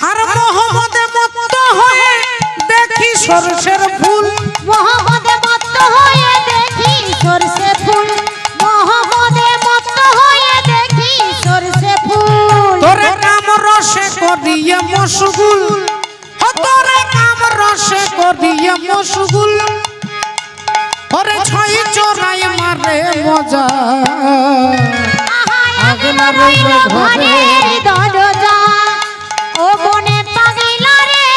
আর মোহাম্মদে মত্ত হয়ে দেখি সরষের ফুল। মোহাম্মদে মত্ত হয়ে দেখি সরষে ফুল, মোহাম্মদে মত্ত হয়ে দেখি সরষে ফুল। তোরে কাম রসে করিয়ে মশগুল, তোরে কাম রসে করিয়ে মশগুল, ওরে ছয় চোরাই মারে মজা, আগলা রইল ঘরের দরজা, ও বনে পাগলা রে,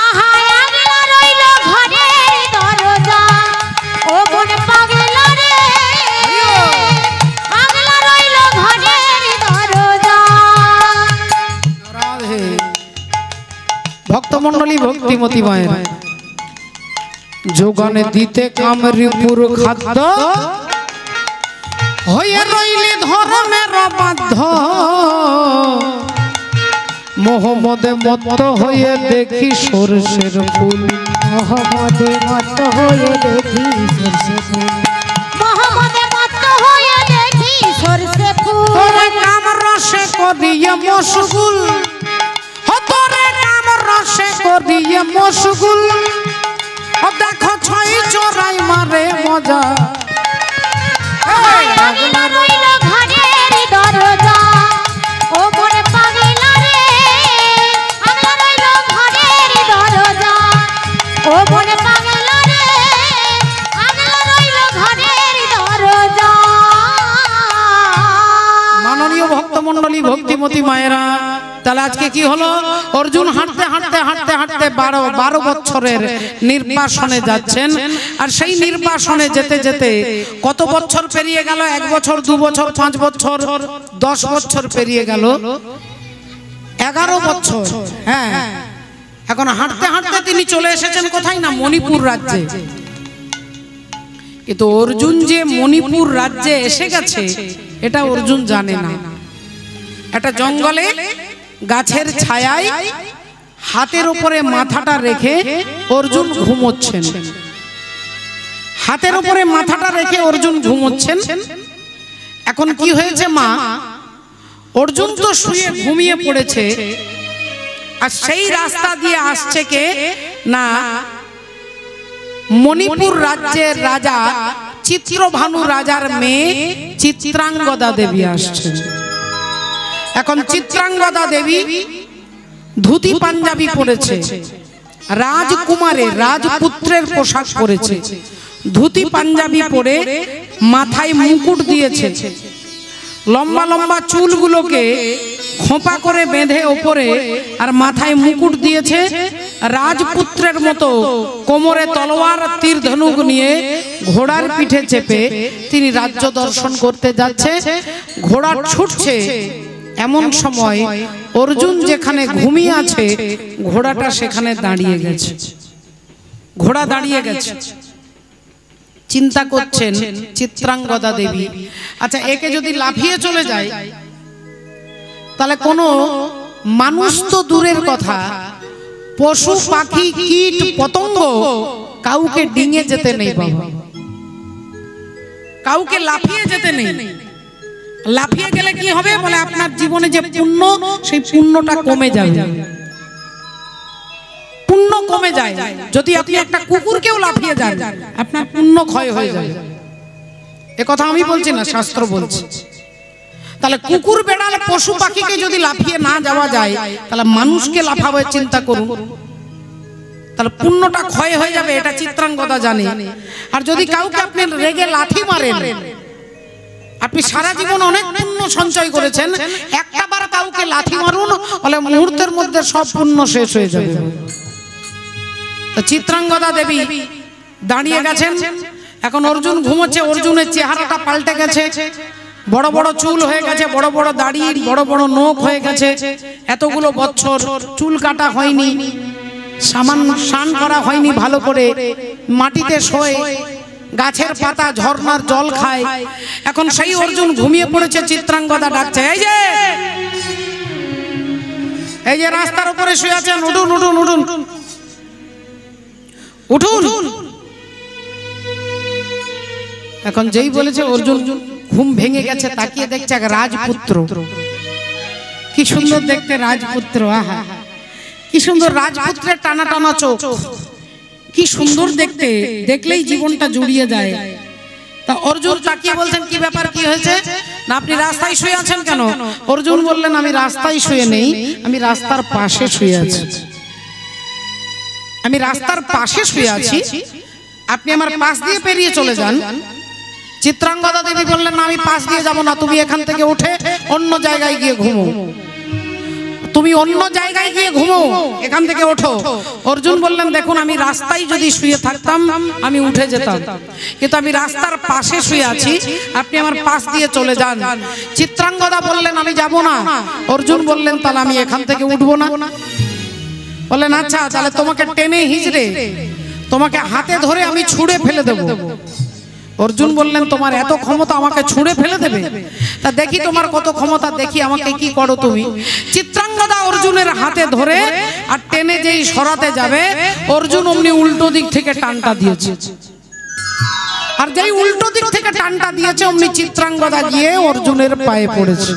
আহা আগলা রইল ঘরের দরজা, ও বনে পাগলা রে, আগলা রইল ঘরের দরজা। রাধে ভক্তমণ্ডলী, ভক্তিমতী মায়ের যোগানে দিতে কামরিপুর খাদ্য, হয়ে রইলে ধর্মের বাধ্য, মোহাম্মদে মত্ত হয়ে দেখি সরষের ফুল। মোহাম্মদে মত্ত হয়ে দেখি সরষে ফুল, মোহাম্মদে মত্ত হয়ে দেখি সরষে ফুল। তোরে কাম রসে করিয়ে মশগুল, তোরে কাম রসে করিয়ে মশগুল, দেখো ছয় চোরাই মারে মজা, আগলা রইল ঘরের দরজা, ও বনে পাগলা রে, আগলা রইল ঘরের দরজা, ও বনে পাগলা রে, আগলা রইল ঘরের দরজা। মাননীয় ভক্তমণ্ডলী, ভক্তিমতী মায়েরা, তাহলে আজকে কি হলো? অর্জুন হাঁটতে হাঁটতে হাঁটতে হাঁটতে 12 বছরের নির্বাসনে যাচ্ছেন। আর সেই নির্বাসনে যেতে যেতে কত বছর পেরিয়ে গেল? 1 বছর, 2 বছর, 5 বছর, 10 বছর পেরিয়ে গেল, 11 বছর। হ্যাঁ, এখন হাঁটতে হাঁটতে তিনি চলে এসেছেন কোথায়? না মণিপুর রাজ্যে। কিন্তু অর্জুন যে মণিপুর রাজ্যে এসে গেছে এটা অর্জুন জানে না। একটা জঙ্গলে গাছের ছায়ায় হাতের উপরে মাথাটা রেখে অর্জুন ঘুমোচ্ছেন। হাতের উপরে মাথাটা রেখে অর্জুন ঘুমোচ্ছেন। এখন কি হয়েছে মা? অর্জুন তো শুয়ে ঘুমিয়ে পড়েছে, আর সেই রাস্তা দিয়ে আসছে কে? না মণিপুর রাজ্যের রাজা চিত্রভানু রাজার মেয়ে চিত্রাঙ্গদা দেবী আসছেন। এখন চিত্রাঙ্গদা দেবী ধুতি পাঞ্জাবি পরেছে, রাজকুমারের রাজপুত্রের পোশাক পরেছে, ধুতি পাঞ্জাবি পরে মাথায় মুকুট দিয়েছে, লম্বা লম্বা চুলগুলোকে খোঁপা করে বেঁধে ওপরে আর মাথায় মুকুট দিয়েছে। রাজপুত্রের মতো কোমরে তলোয়ার তীর ধনুক নিয়ে ঘোড়ার পিঠে চেপে তিনি রাজ্য দর্শন করতে যাচ্ছে। ঘোড়া ছুটছে, এমন সময় অর্জুন যেখানে ঘুমিয়ে আছে ঘোড়াটা সেখানে দাঁড়িয়ে গেছে। ঘোড়া দাঁড়িয়ে গেছে, চিন্তা করছেন চিত্রাঙ্গদা দেবী, আচ্ছা একে যদি লাফিয়ে চলে যায় তাহলে কোনো মানুষ তো দূরের কথা, পশু পাখি কীট পতঙ্গ কাউকে ডিঙে যেতে নেই বাবা, কাউকে লাফিয়ে যেতে নেই। লাফিয়ে গেলে কি হবে? বলে আপনার জীবনে যে পুণ্য সেই পুণ্যটা কমে যাবে, পুণ্য কমে যায়। যদি আপনি একটা কুকুরকেও লাফিয়ে যান আপনার পুণ্য ক্ষয় হয়ে যাবে। এ কথা আমি বলছি না, শাস্ত্র বলছে। তাহলে কুকুর বেড়াল পশু পাখিকে যদি লাফিয়ে না যাওয়া যায় তাহলে মানুষকে লাফাবে চিন্তা করুন, তাহলে পুণ্যটা ক্ষয় হয়ে যাবে, এটা চিত্রাঙ্গদা জানে। আর যদি কাউকে আপনি রেগে লাথি মারেন আপনি সারা জীবন অনেক পুণ্য সঞ্চয় করেছেন, একটাবার কাউকে লাথি মারুন, বলে মুহূর্তের মধ্যে সব পুণ্য শেষ হয়ে যাবে। তো চিত্রাঙ্গদা দেবী দাঁড়িয়ে গেছেন, এখন অর্জুন ঘুমোচ্ছে, অর্জুনের চেহারাটা পাল্টে গেছে, বড় বড় চুল হয়ে গেছে, বড় বড় দাড়ি, বড় বড় নখ হয়ে গেছে, এতগুলো বছর চুল কাটা হয়নি, সামান্য স্নান করা হয়নি ভালো করে, মাটিতে শোয়, গাছের পাতা ঝর্ণার জল খায়। এখন সেই অর্জুন ঘুমিয়ে পড়েছে, চিত্রাঙ্গদা ডাকছে, এই যে রাস্তার উপরে শুয়ে আছেন, উঠুন উঠুন উঠুন উঠুন। এখন যেই বলেছে অর্জুন ঘুম ভেঙে গেছে, তাকিয়ে দেখছে এক রাজপুত্র, কি সুন্দর দেখতে রাজপুত্র, আহা কি সুন্দর, রাজপুত্রের টানা টানা চোখ, কি সুন্দর দেখতে, দেখলেই জীবনটা জুড়িয়ে যায়। তা অর্জুন তাকিয়ে বলছেন, কি ব্যাপার, কি হয়েছে? না আপনি রাস্তায় শুয়ে আছেন কেন? অর্জুন বললেন, আমি রাস্তায় শুয়ে নেই, আমি রাস্তার পাশে শুয়ে আছি, আমি রাস্তার পাশে শুয়ে আছি, আপনি আমার পাশ দিয়ে পেরিয়ে চলে যান। চিত্রাঙ্গদা দেবী বললেন, না আমি পাশ দিয়ে যাব না, তুমি এখান থেকে উঠে অন্য জায়গায় গিয়ে ঘুমো, তুমি অন্য জায়গায় গিয়ে ঘুমো, এখান থেকে ওঠো। অর্জুন বললেন, দেখুন আমি রাস্তায় যদি শুয়ে থাকতাম আমি উঠে যেতাম, কিন্তু আমি রাস্তার পাশে শুয়ে আছি, আপনি আমার পাশ দিয়ে চলে যান। চিত্রাঙ্গদা বললেন, আমি যাব না। অর্জুন বললেন, তাহলে আমি এখান থেকে উঠবো না। বললেন, আচ্ছা তাহলে তোমাকে টেনে হিজড়ে, তোমাকে হাতে ধরে আমি ছুঁড়ে ফেলে দেব। অর্জুন বললেন, তোমার এত ক্ষমতা আমাকে ছুঁড়ে ফেলে দেবে? তা দেখি তোমার কত ক্ষমতা, দেখি আমাকে কি করো তুমি। চিত্রাঙ্গদা অর্জুনের হাতে ধরে আর টেনে যেই সরাতে যাবে, অর্জুন অমনি উল্টো দিক থেকে টানটা দিয়েছে, আর যেই উল্টো দিক থেকে টানটা দিয়েছে অমনি চিত্রাঙ্গদা গিয়ে অর্জুনের পায়ে পড়েছে।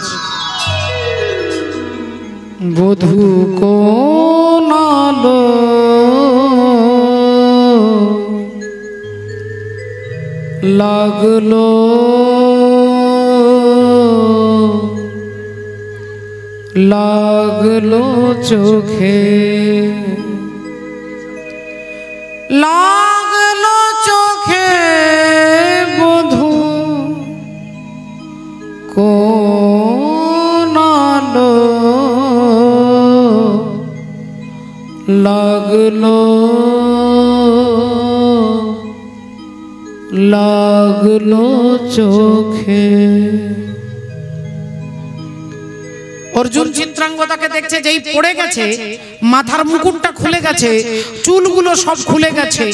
বধূ কোন আলো লাগলো, লাগলো চোখে, লাগলো চোখে, বধূ কোন আলো লাগলো, লাগলো চোখে। অর্জুন চিত্রাঙ্গদাকে দেখছে, যেই পড়ে গেছে, মাথার মুকুটটা খুলে গেছে, চুলগুলো সব খুলে গেছে,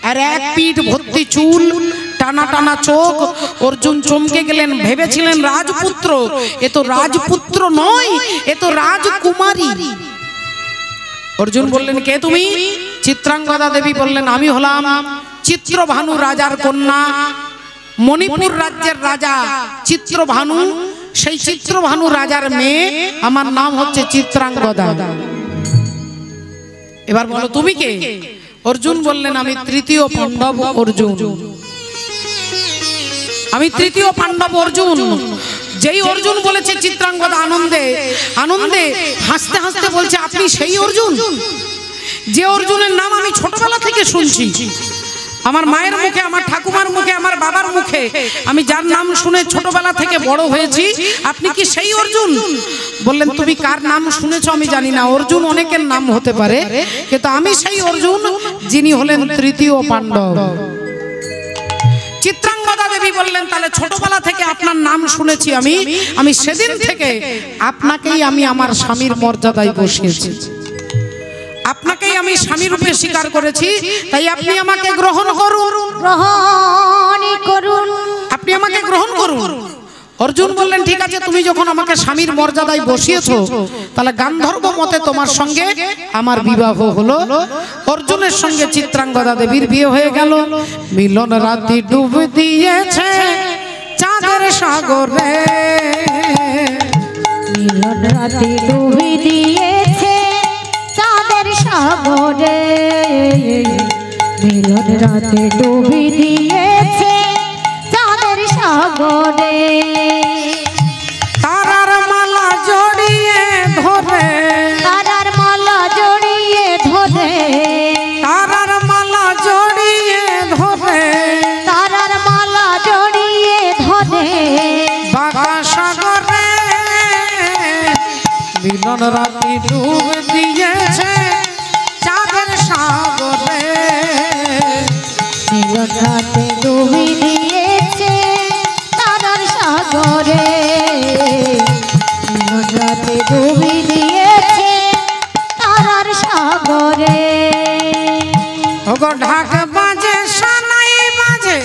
আর এক পিঠ ভর্তি চুল, টানা টানা চোখ। অর্জুন চমকে গেলেন, ভেবেছিলেন রাজপুত্র, এ তো রাজপুত্র নয়, এ তো রাজকুমারী। অর্জুন বললেন, কে তুমি? চিত্রাঙ্গদা দেবী বললেন, আমি হলাম চিত্রভানু রাজার কন্যা, মণিপুর রাজ্যের রাজা চিত্রভানু, সেই চিত্রভানু রাজার মেয়ে, আমার নাম হচ্ছে চিত্রাঙ্গদা। এবার বলো তুমি কে? অর্জুন বললেন, আমি তৃতীয় পাণ্ডব অর্জুন, আমি তৃতীয় পাণ্ডব অর্জুন। যেই অর্জুন বলেছে, চিত্রাঙ্গদা আনন্দে আনন্দে হাসতে হাসতে বলছে, আপনি সেই অর্জুন যে অর্জুনের নাম আমি ছোটবেলা থেকে শুনছি, আমার মায়ের মুখে, আমার ঠাকুমার মুখে, আমার বাবার মুখে, আমি যার নাম শুনে ছোটবেলা থেকে বড় হয়েছি, আপনি কি সেই অর্জুন? বললেন, তুমি কার নাম শুনেছো আমি জানি না, অর্জুন অনেকের নাম হতে পারে, কিন্তু আমি সেই অর্জুন যিনি হলেন তৃতীয় পাণ্ডব। চিত্রাঙ্গদা দেবী বললেন, তাহলে ছোটবেলা থেকে আপনার নাম শুনেছি আমি, আমি সেদিন থেকে আপনাকেই আমি আমার স্বামীর মর্যাদায় বসিয়েছি, আপনাকেই আমি স্বামী রূপে স্বীকার করেছি, তাই আপনি আমাকে গ্রহণ করুন, গ্রহণ করুন, আপনি আমাকে গ্রহণ করুন। অর্জুন বললেন, ঠিক আছে, তুমি যখন আমাকে স্বামীর মর্যাদায় বসিয়েছো, তাহলে গান্ধর্ব মতে তোমার সঙ্গে আমার বিবাহ হলো। অর্জুনের সঙ্গে চিত্রাঙ্গদা দেবীর বিয়ে হয়ে গেল। মিলন রাতি ডুব দিয়েছে চাঁদের সাগরে, মিলন রাতি ডুব দিয়েছে চাঁদের সাগরে, মিলন রাতে ডুব দিয়েছে চাঁদের সাগরে। তারার মালা জড়িয়ে ধরে, তারার মালা জড়িয়ে ধরে, তারার মালা জড়িয়ে ধরে, তারার মালা জড়িয়ে ধরে, মিলন রাতি ডুব দিয়েছে চাঁদের সাগরে, মিলন রাতে ডুবি দিয়েছে তারার সাগরে, মিলন রাতে ডুবি দিয়েছে তারার সাগরে। ওগো ঢাক বাজে সানাই বাজে,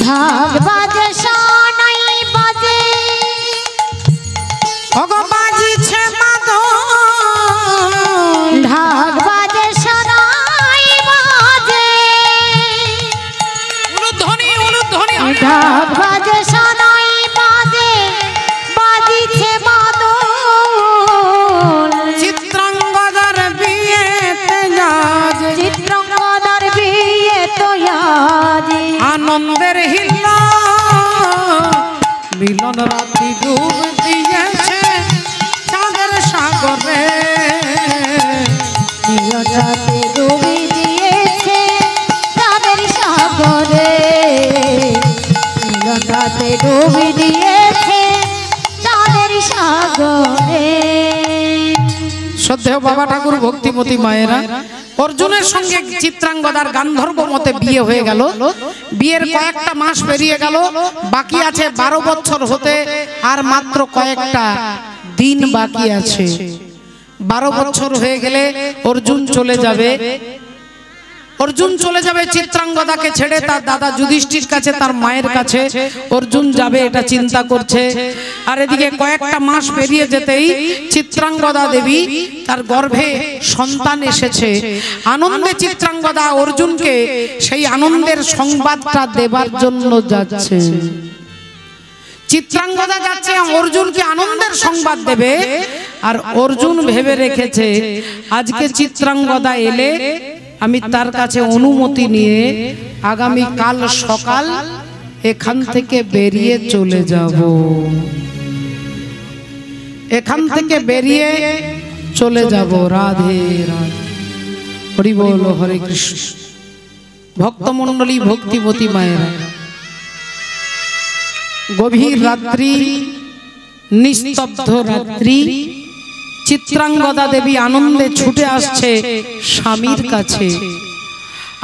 ঢাক বাজে সানাই বাজে, ওগো বাজিছে মাদল, ঢাক বাজে সানাই বাজে, উলুধ্বনি উলুধ্বনি, ঢাক বাজে সানাই বাজে, বাজিছে মাদল, চিত্রাঙ্গদার বিয়েতে আজ, চিত্রাঙ্গদার বিয়ে তো আজ, আনন্দের হিল্লা মিলন রাতি ডুব দিয়েছে চাঁদের সাগরে, মিলন রাতে ডুবি দিয়েছে চাঁদের সাগরে, মিলন রাতে ডুবি দিয়েছে চাঁদের সাগরে। শ্রদ্ধেয় বাবা ঠাকুর ভক্তিমতী মায়েরা, অর্জুনের সঙ্গে চিত্রাঙ্গদার গান্ধর্ব মতে বিয়ে হয়ে গেল। বিয়ের কয়েকটা মাস পেরিয়ে গেল, বাকি আছে 12 বছর হতে আর মাত্র কয়েকটা দিন বাকি আছে। 12 বছর হয়ে গেলে অর্জুন চলে যাবে। অর্জুন চলে যাবে চিত্রাঙ্গদাকে ছেড়ে তার দাদা যুধিষ্ঠির কাছে, তার মায়ের কাছে অর্জুন যাবে, এটা চিন্তা করছে। আর এদিকে কয়েকটা মাস পেরিয়ে যেতেই চিত্রাঙ্গদা দেবী তার গর্ভে সন্তান এসেছে। আনন্দে চিত্রাঙ্গদা অর্জুনকে সেই আনন্দের সংবাদটা দেবার জন্য যাচ্ছে। চিত্রাঙ্গদা যাচ্ছে অর্জুনকে আনন্দের সংবাদ দেবে, আর অর্জুন ভেবে রেখেছে আজকে চিত্রাঙ্গদা এলে আমি তার কাছে অনুমতি নিয়ে আগামী কাল সকাল এখান থেকে বেরিয়ে চলে যাব। এখান থেকে বেরিয়ে চলে যাব। রাধে রাধে, হরি বল, হরে কৃষ্ণ। ভক্তমণ্ডলী, ভক্তিমতী মায়েরা, গভীর রাত্রি, নিস্তব্ধ রাত্রি, চিত্রাঙ্গদা দেবী আনন্দে ছুটে আসছে স্বামীর কাছে।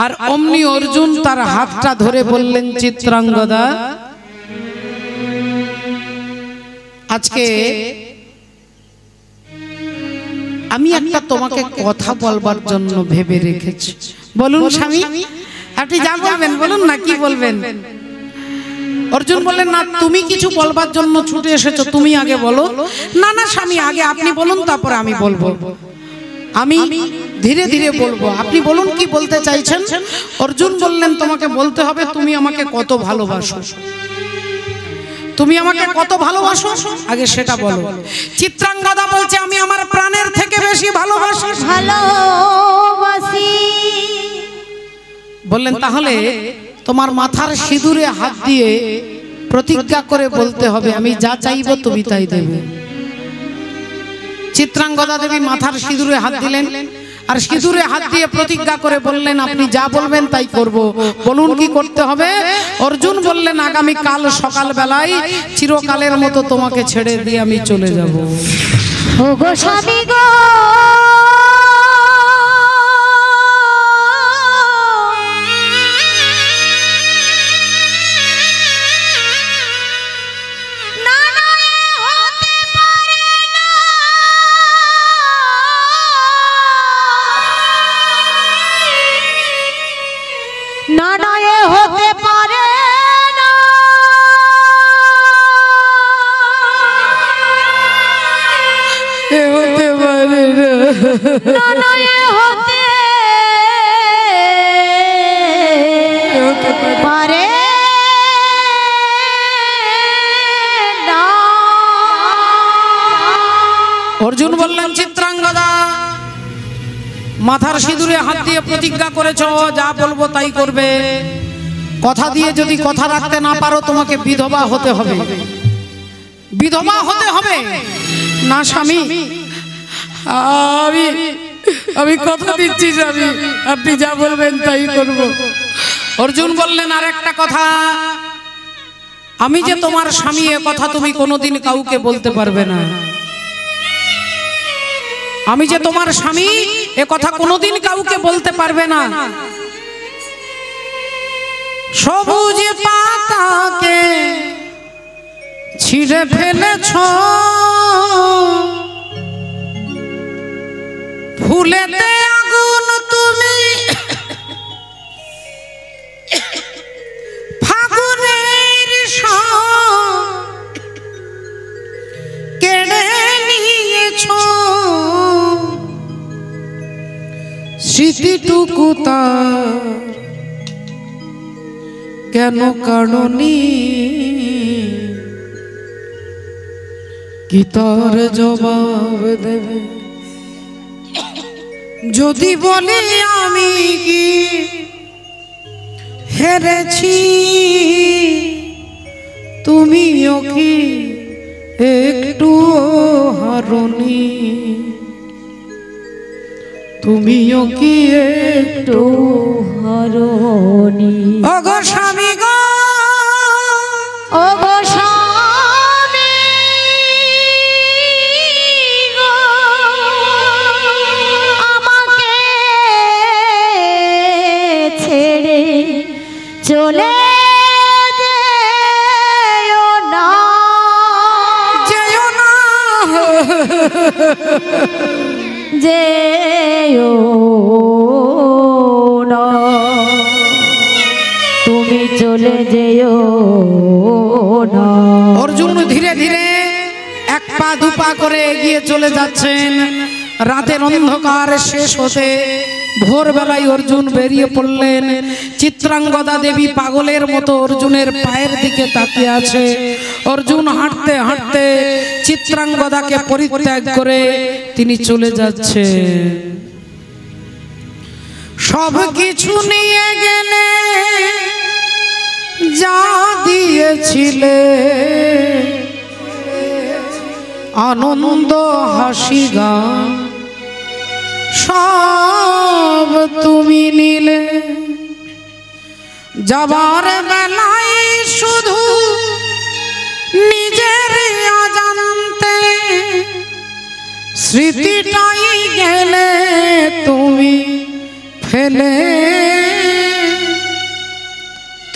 আর অমনি অর্জুন তার হাতটা ধরে বললেন, চিত্রাঙ্গদা, আজকে আমি একটা তোমাকে কথা বলবার জন্য ভেবে রেখেছি। বলুন স্বামী, আপনি যা বলবেন বলুন না, কি বলবেন? অর্জুন বললেন, না তুমি কিছু বলবার জন্য ছুটে এসেছো, তুমি আগে বলো। না না স্বামী, আগে আপনি বলুন, তারপরে আমি বলবো। আমি ধীরে ধীরে বলবো, আপনি বলুন কি বলতে চাইছেন। অর্জুন বললেন, তোমাকে বলতে হবে তুমি আমাকে কত ভালোবাসো। তুমি আমাকে কত ভালোবাসো আগে সেটা বলো। চিত্রাঙ্গদা বলছে, আমি আমার প্রাণের থেকে বেশি ভালোবাসি। ভালোবাসি। বললেন, তাহলে তোমার মাথার সিঁদুরে হাত দিয়ে প্রতিজ্ঞা করে বলতে হবে, আমি যা চাইবো তুমি তাই দেবে। চিত্রাঙ্গদা দেবী মাথার সিঁদুরে হাত দিলেন, আর সিঁদুরে হাত দিয়ে প্রতিজ্ঞা করে বললেন, আপনি যা বলবেন তাই করব। বলুন কি করতে হবে। অর্জুন বললেন, আগামী কাল সকাল বেলায় চিরকালের মতো তোমাকে ছেড়ে দিয়ে আমি চলে যাব। ওগো স্বামী গো, না না এ হতে পারে না, এ হতে পারে না, না না এ হতে পারে না। অর্জুন বললেন, চিত্রাঙ্গদা মাথার সিঁদুরে হাত দিয়ে প্রতিজ্ঞা করেছো, যা বলবো তাই করবে। কথা দিয়ে যদি কথা রাখতে না পারো তোমাকে বিধবা হতে হবে। বিধবা হতে হবে না স্বামী, আমি কথা দিচ্ছি স্বামী, আপনি যা বলবেন তাই করব। অর্জুন বললেন আর একটা কথা, আমি যে তোমার স্বামী এ কথা তুমি কোনোদিন কাউকে বলতে পারবে না। আমি যে তোমার স্বামী এ কথা কোনোদিন কাউকে বলতে পারবে না। সবুজ পাতাকে ছিঁড়ে ফেলেছ, ফুলেতে আগুন তুমি ফাগুনের কেড়ে নিয়েছ, স্মৃতিটুকু তার কেন কারণী, কি তার জবাব দেবে যদি বলি আমি কি হেরেছি, তুমিও কি একটু হারনি, তুমিও কি একটু হারনি। ওগো স্বামী গো, ওগো স্বামী গো, আমাকে ছেড়ে চলে যেও না, যেও না, যেও না, তুমি চলে যেও না। অর্জুন ধীরে ধীরে এক পা দুপা করে এগিয়ে চলে যাচ্ছেন। রাতের অন্ধকার শেষ হতে ভোরবেলায় অর্জুন বেরিয়ে পড়লেন। চিত্রাঙ্গদা দেবী পাগলের মতো অর্জুনের পায়ের দিকে তাকিয়ে আছে। অর্জুন হাঁটতে হাঁটতে চিত্রাঙ্গদাকে পরিত্যাগ করে তিনি চলে যাচ্ছে। সব কিছু নিয়ে গেলে যা দিয়েছিলে, আনন্দ হাসি গান সব তুমি নিলে, যাবার বেলায় শুধু নিজের অজান্তে স্মৃতিটাই গেলে তুমি ফেলে,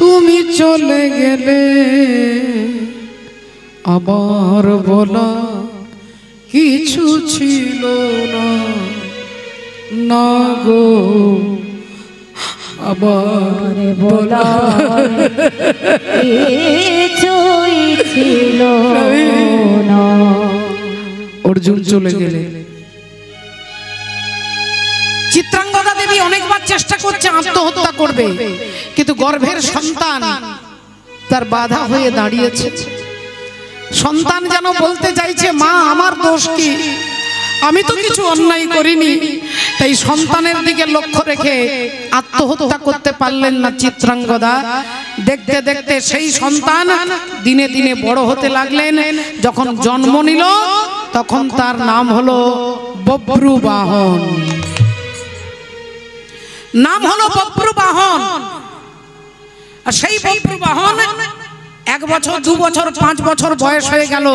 তুমি চলে গেলে আবার বলা কিছু ছিল না, না গো আবার বলা কিছুই ছিল না। অর্জুন চলে গেলে। চিত্রাঙ্গদা দেবী অনেকবার চেষ্টা করছে আত্মহত্যা করবে, কিন্তু গর্ভের সন্তান তার বাধা হয়ে দাঁড়িয়েছে। সন্তান যেন বলতে চাইছে, মা আমার দোষ কি, আমি তো কিছু অন্যায় করিনি। তাই সন্তানের দিকে লক্ষ্য রেখে আত্মহত্যা করতে পারলেন না চিত্রাঙ্গদা। দেখতে দেখতে সেই সন্তান দিনে দিনে বড় হতে লাগলেন। যখন জন্ম নিল তখন তার নাম হলো বভ্রুবাহন। নাম হলো বভ্রুবাহন। আর সেই বভ্রুবাহন 1 বছর 2 বছর 5 বছর বয়স হয়ে গেল।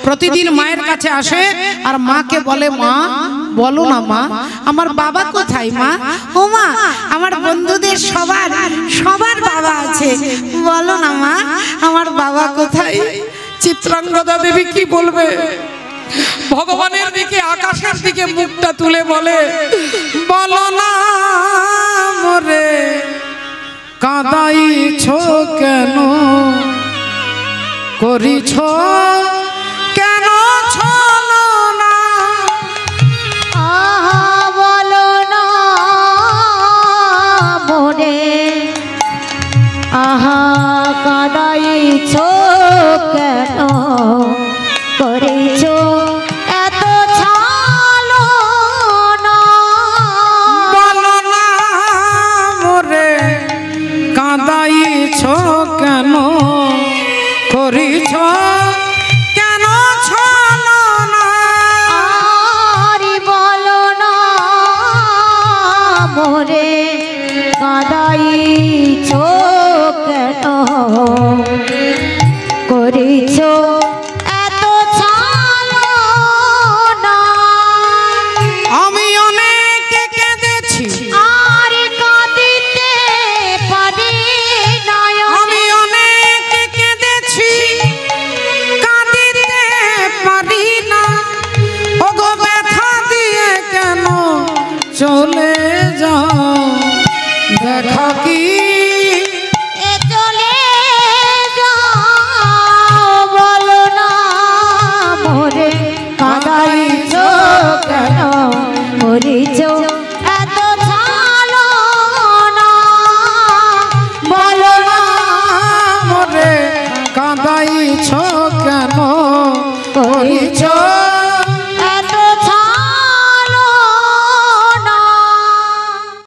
প্রতিদিন মায়ের কাছে আসে আর মাকে বলে, মা বলো না মা আমার বাবা কোথায়, মা ও মা আমার বন্ধুদের সবার বাবা আছে, বলো না মা আমার বাবা কোথায়। চিত্রাঙ্গদা দেবী কি বলবে, ভগবানের দিকে আকাশের দিকে মুখটা তুলে বলে, বলো না মোরে কাঁদাইছো কেন, করিছ কেন ছলনা, আহা বলো না মোরে, আহা কাঁদাইছ কেন, করেছ এত ছলনা, বলো না মোরে কাঁদাইছ কেন, করিছ কেন ছলনা, আরে বলো না মোরে কাঁদাইছ করিছ এত ছলনা। আমি অনেক কেঁদেছি আর কাঁদিতে পারি না। আমি অনেক কেঁদেছি কাঁদিতে পারি না। ওগো ব্যথা দিয়ে কেন চলে যাও দেখা কি এ চলে যাও বলো না মোরে কাঁদাইছ কেন করিছ এত ছলনা। বলো না মোরে কাঁদাইছ কেন করিছ